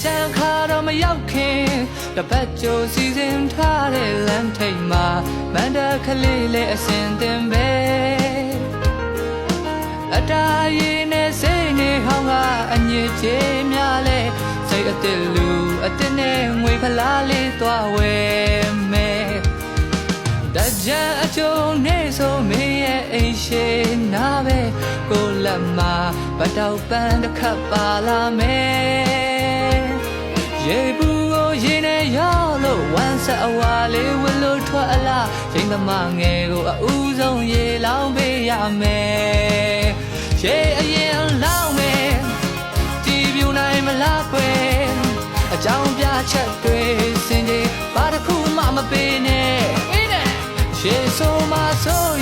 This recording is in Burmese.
ကြံခါတော့မရောက်ခင်တပတ်ကြိုစီစဉ်ထားတဲ့လမ်းထိပ်မှာမန္တခလေးလေးအစင်တင်ပဲအတားရည်နဲ့စိတ်နေဟောင်းကအညစ်ကြေးများလဲစိတ်အစ်လူအစ်နဲ့ငွေဖလားလေးသွားဝဲမယ်တကြံအကျုံနေဆိုမင်းရဲ့အိမ်ရှိနာပဲကိုလက်မှာဗတောက်ပန်းတစ်ခတ်ပါလာမယ်ရေဘူးကိုရေနဲ့ရောက်လို့ဝမ်းဆက်အဝါလေးဝလို့ထွက်အလားချိန်သမားငယ်ကိုအဦးဆုံးရေလောင်းပေးရမယ်ရေအရင်လောင်းမယ်ဒီပြူနိုင်မလားကွယ်အကြောင်းပြချက်တွေစင်ကြီးဘာတစ်ခုမှမပေးနဲ့ရှေ့ဆိုမှဆိုရ